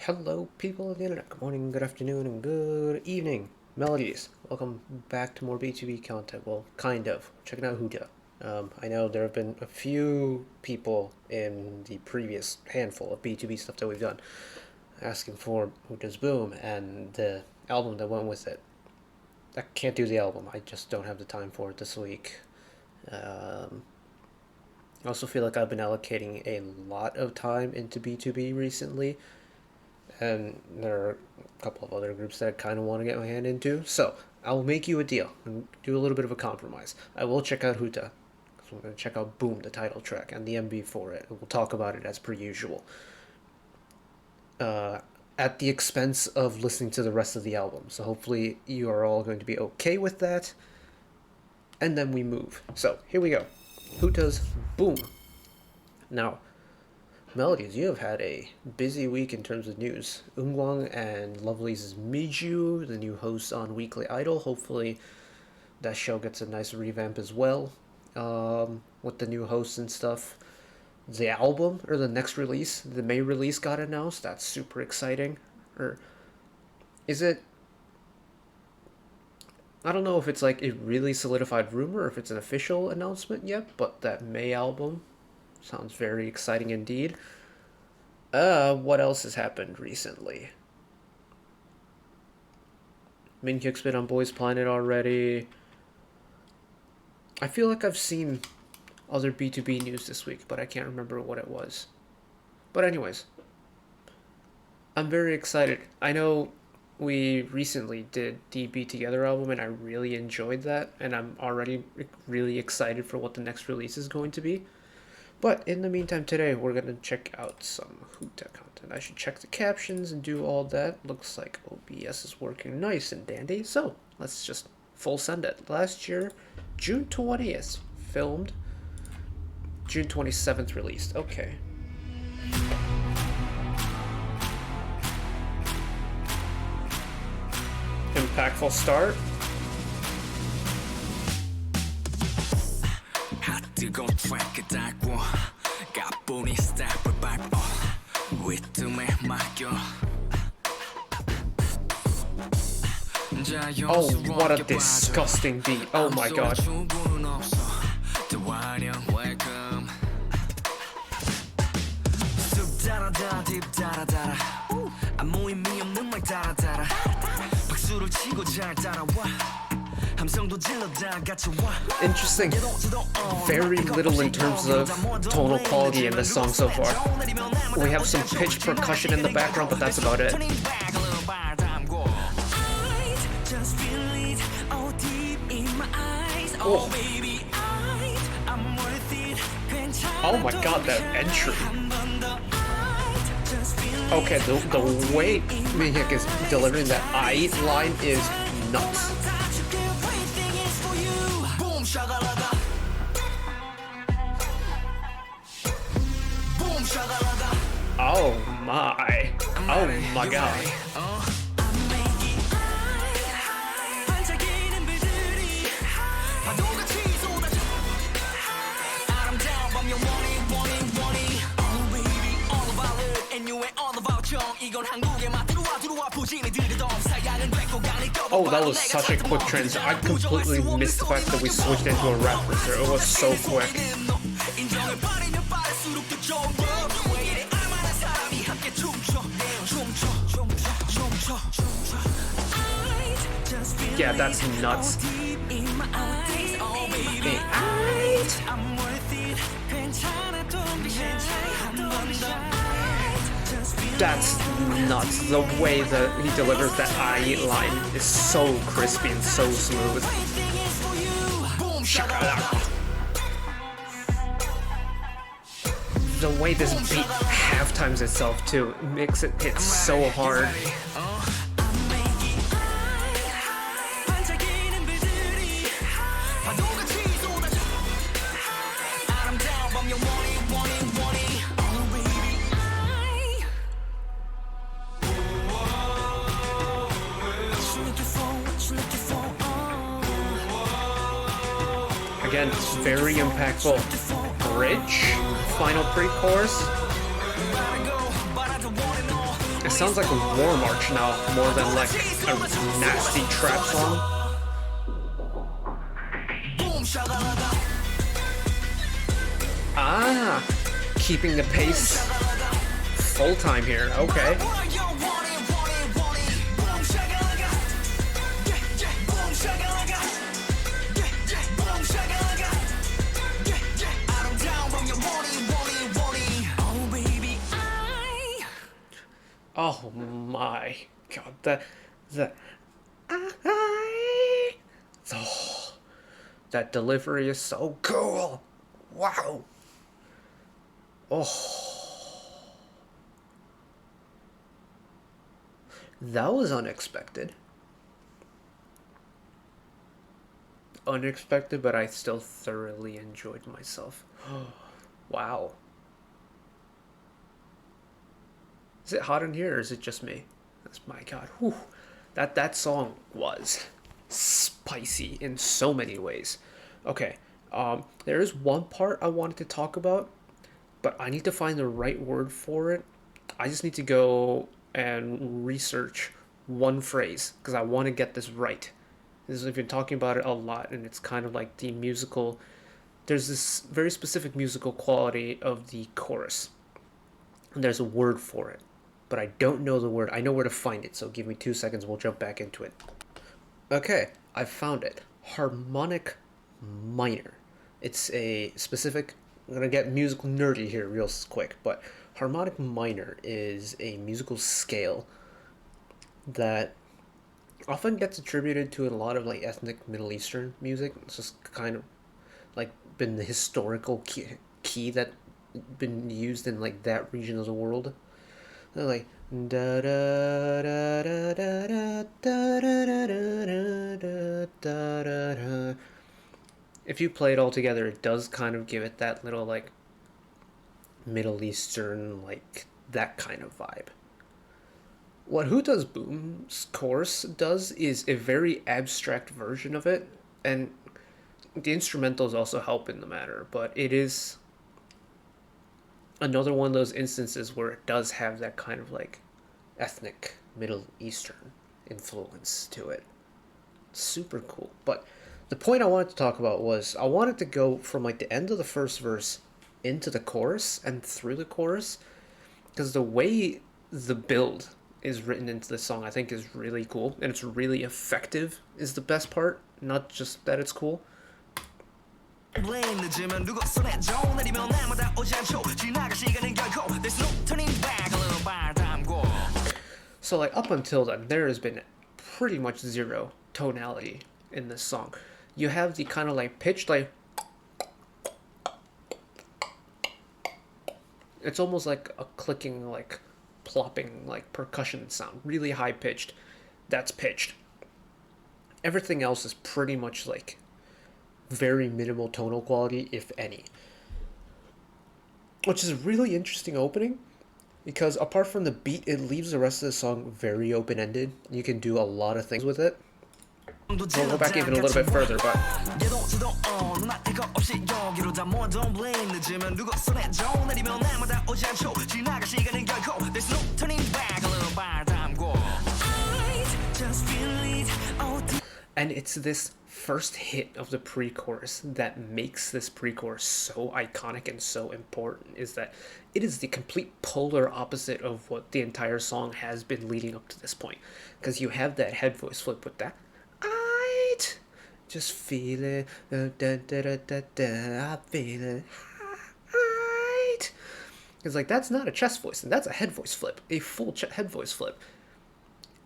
Hello, people of the internet. Good morning, good afternoon, and good evening. Melodies, welcome back to more B2B content. Well, kind of. Checking out HUTA. I know there have been a few people in the previous handful of B2B stuff that we've done asking for HUTA's Boom and the album that went with it. I can't do the album. I just don't have the time for it this week. I also feel like I've been allocating a lot of time into B2B recently, and there are a couple of other groups that I kind of want to get my hand into. So I will make you a deal and do a little bit of a compromise. I will check out HUTA, so I'm going to check out Boom, the title track, and the MV for it, and we'll talk about it as per usual. At the expense of listening to the rest of the album. So hopefully you are all going to be okay with that. And then we move. So here we go. HUTA's Boom. Now, Melodies, you have had a busy week in terms of news. Eunkwang and Lovely's Miju, the new host on Weekly Idol. Hopefully that show gets a nice revamp as well, with the new hosts and stuff. The album, or the next release, the May release got announced. That's super exciting. Or is it... I don't know if it's like a really solidified rumor or if it's an official announcement yet, but that May album sounds very exciting indeed. What else has happened recently? Minhyuk's been on Boys Planet already. I feel like I've seen other B2B news this week, but I can't remember what it was. But anyways, I'm very excited. I know we recently did the Be Together album, and I really enjoyed that, and I'm already really excited for what the next release is going to be. But in the meantime, today we're going to check out some HUTA content. I should check the captions and do all that. Looks like OBS is working nice and dandy, so let's just full send it. Last year, June 20th, filmed. June 27th released. Okay. Impactful start. Oh, what a disgusting beat. Oh my god. Interesting. Very little in terms of tonal quality in this song so far. We have some pitch percussion in the background, but that's about it. Oh, oh my god, that entry. Okay, the way Minhyuk is delivering that I line is nuts. Oh my god. Oh, that was such a quick transition. I completely missed the fact that we switched into a rap there. It was so quick. Yeah, that's nuts. That's nuts. The way that he delivers that I line is so crispy and so smooth. The way this beat half times itself too makes it hit so hard. Again, very impactful bridge, final pre-chorus. It sounds like a war march now, more than like a nasty trap song. Ah, keeping the pace full time here. Okay. Oh my god, oh, that delivery is so cool. Wow. Oh, that was unexpected. Unexpected, but I still thoroughly enjoyed myself. Wow. Is it hot in here or is it just me? That's my god. Whew. That song was spicy in so many ways. Okay. There is one part I wanted to talk about, but I need to find the right word for it. I just need to go and research one phrase because I want to get this right. We've been talking about it a lot, and it's kind of like the musical. There's this very specific musical quality of the chorus, and there's a word for it, but I don't know the word. I know where to find it, so give me 2 seconds. We'll jump back into it. Okay, I found it. Harmonic minor. It's a specific. I'm gonna get musical nerdy here real quick, but harmonic minor is a musical scale that often gets attributed to a lot of like ethnic Middle Eastern music. It's just kind of like been the historical key that been used in like that region of the world. They're like da da da da da da da da da da. If you play it all together, it does kind of give it that little like Middle Eastern, like that kind of vibe. What HUTA's Boom's chorus does is a very abstract version of it, and the instrumentals also help in the matter, but it is another one of those instances where it does have that kind of like ethnic Middle Eastern influence to it. Super cool. But the point I wanted to talk about was I wanted to go from like the end of the first verse into the chorus and through the chorus, because the way the build is written into the song I think is really cool, and it's really effective is the best part, not just that it's cool. So like up until then there has been pretty much zero tonality in this song. You have the kind of like pitched like, it's almost like a clicking, like plopping, like percussion sound, really high pitched. That's pitched. Everything else is pretty much like very minimal tonal quality, if any, which is a really interesting opening because apart from the beat, it leaves the rest of the song very open-ended. You can do a lot of things with it. We'll go back even a little bit further, but and it's this first hit of the pre-chorus that makes this pre-chorus so iconic and so important, is that it is the complete polar opposite of what the entire song has been leading up to this point, because you have that head voice flip with that just feel it, da, da, da, da, da, I feel it, right. It's like, that's not a chest voice, and that's a head voice flip, a full head voice flip.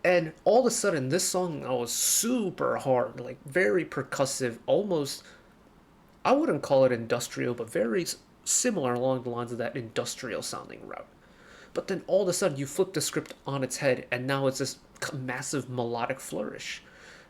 And all of a sudden, this song was super hard, like very percussive, almost, I wouldn't call it industrial, but very similar along the lines of that industrial sounding route. But then all of a sudden, you flip the script on its head, and now it's this massive melodic flourish.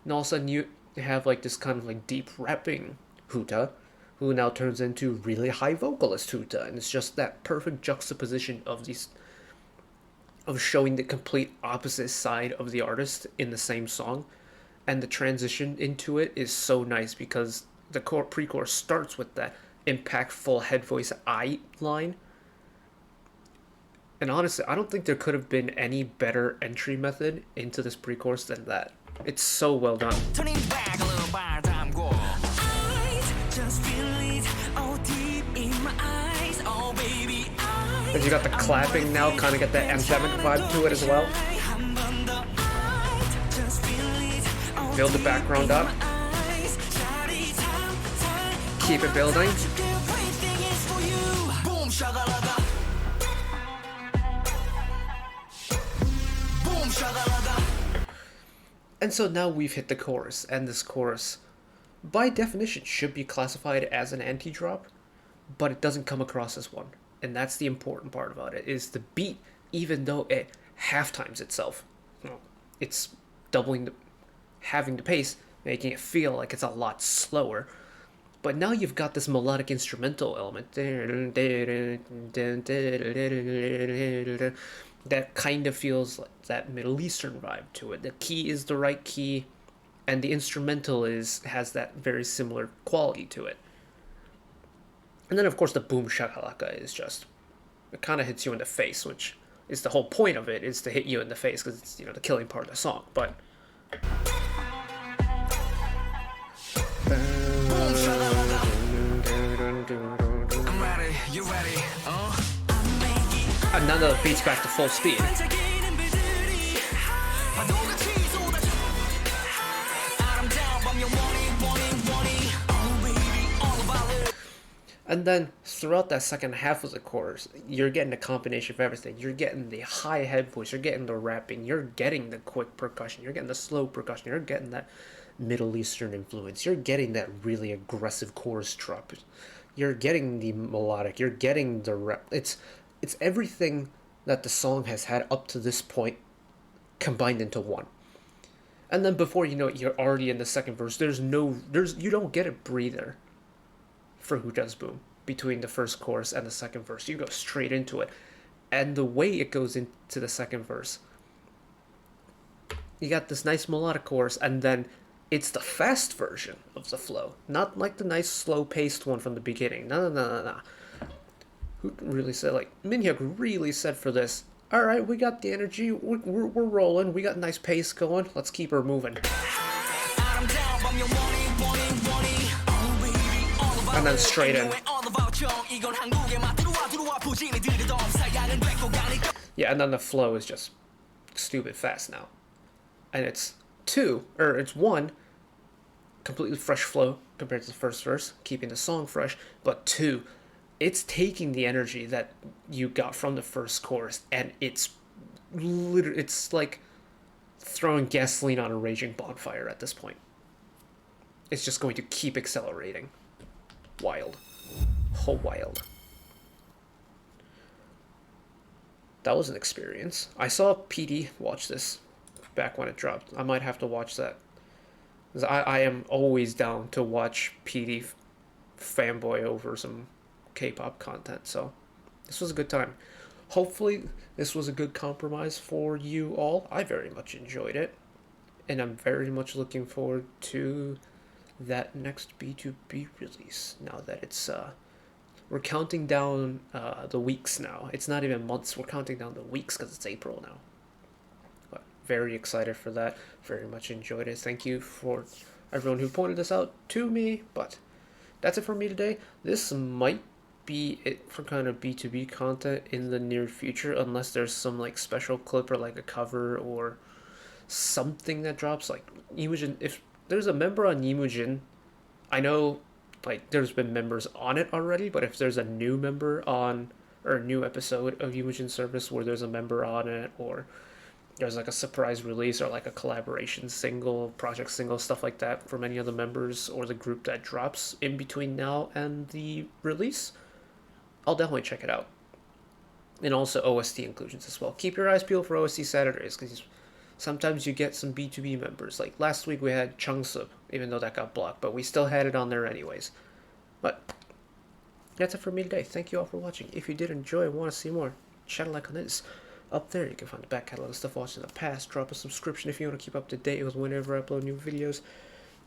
And all of a sudden, you have like this kind of like deep rapping HUTA, who now turns into really high vocalist HUTA, and it's just that perfect juxtaposition of these, of showing the complete opposite side of the artist in the same song, and the transition into it is so nice because the pre-chorus starts with that impactful head voice I line, And honestly, I don't think there could have been any better entry method into this pre-chorus than that. It's so well done. Turning back a little by time go. Just feel it all deep in my eyes. Oh baby, And you got the clapping now, kind of get that anthemic vibe to it as well. Build the background up. Keep it building. Boom shakalaka. Boom shakalaka. And so now we've hit the chorus, and this chorus, by definition, should be classified as an anti-drop, but it doesn't come across as one. And that's the important part about it, is the beat, even though it half-times itself, it's doubling having the pace, making it feel like it's a lot slower. But now you've got this melodic instrumental element that kind of feels like that Middle Eastern vibe to it. The key is the right key, and the instrumental has that very similar quality to it. And then, of course, the boom shakalaka is just, it kind of hits you in the face, which is the whole point of it, is to hit you in the face, because it's, the killing part of the song. But I'm ready, you ready? and now the beat's back to full speed. And then throughout that second half of the chorus, you're getting a combination of everything. You're getting the high head voice, you're getting the rapping, you're getting the quick percussion, you're getting the slow percussion, you're getting that Middle Eastern influence, you're getting that really aggressive chorus drop, you're getting the melodic, you're getting the rap. It's everything that the song has had up to this point combined into one. And then before you know it, you're already in the second verse. You don't get a breather for HUTA's Boom between the first chorus and the second verse. You go straight into it. And the way it goes into the second verse, you got this nice melodic chorus, and then it's the fast version of the flow, not like the nice slow paced one from the beginning. No. Who really said, like, Minhyuk really said for this, all right, we got the energy, we're rolling, we got nice pace going, let's keep her moving. And then straight in. Yeah, and then the flow is just stupid fast now. And it's one, completely fresh flow compared to the first verse, keeping the song fresh, but two, it's taking the energy that you got from the first chorus, and it's like throwing gasoline on a raging bonfire at this point. It's just going to keep accelerating. Wild. Oh, wild. That was an experience. I saw PD watch this back when it dropped. I might have to watch that. I am always down to watch PD fanboy over some K-pop content, so this was a good time. Hopefully this was a good compromise for you all. I very much enjoyed it, and I'm very much looking forward to that next btob release. Now that it's we're counting down the weeks now. It's not even months, we're counting down the weeks because it's April now. But very excited for that. Very much enjoyed it. Thank you for everyone who pointed this out to me. But that's it for me today. This might be it for kind of btob content in the near future, unless there's some like special clip or like a cover or something that drops. Like Imujin, if there's a member on Imujin, I know like there's been members on it already, but if there's a new member on, or a new episode of Imujin service where there's a member on it, or there's like a surprise release or like a collaboration single, project single, stuff like that from any of the members or the group that drops in between now and the release, I'll definitely check it out. And also OST inclusions as well. Keep your eyes peeled for OST Saturdays, because sometimes you get some btob members. Like last week we had Chungsup, even though that got blocked, but we still had it on there anyways. But that's it for me today. Thank you all for watching. If you did enjoy and want to see more, channel like on this. Up there you can find the back catalog of stuff watched in the past. Drop a subscription if you want to keep up to date with whenever I upload new videos.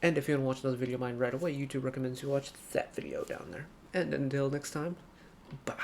And if you want to watch another video of mine right away, YouTube recommends you watch that video down there. And until next time, bye.